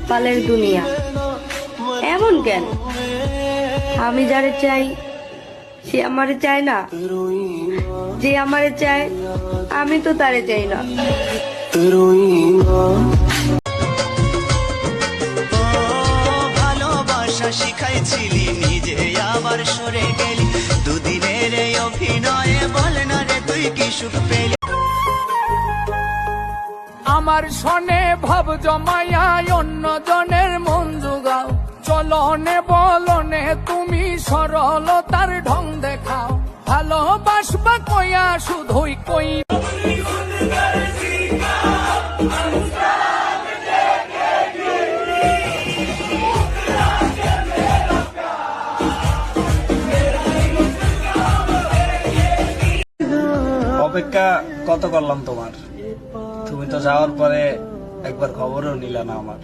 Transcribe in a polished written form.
পালের দুনিয়া। এমন কেন? আমি যারে চাই সে আমারে চায় না, যে আমারে চায় আমি তো তারে চাই না। ভালোবাসা শিখাইছিলি, নিজে আবার সরে গেলি। দুদিনের এই অভিনয়ে বল না রে তুই কি সুখ পেলি। আমার সনে ভাব জমাইয়া অন্য জনের মন জুগাও, চলনে বলনে তুমি সরলতার ঢং দেখাও। ভালোবাসবা কইয়া শুধুই কই। অপেক্ষা কত করলাম তোমার, তুমি তো যাওয়ার পরে একবার খবরও নিলা না আমার।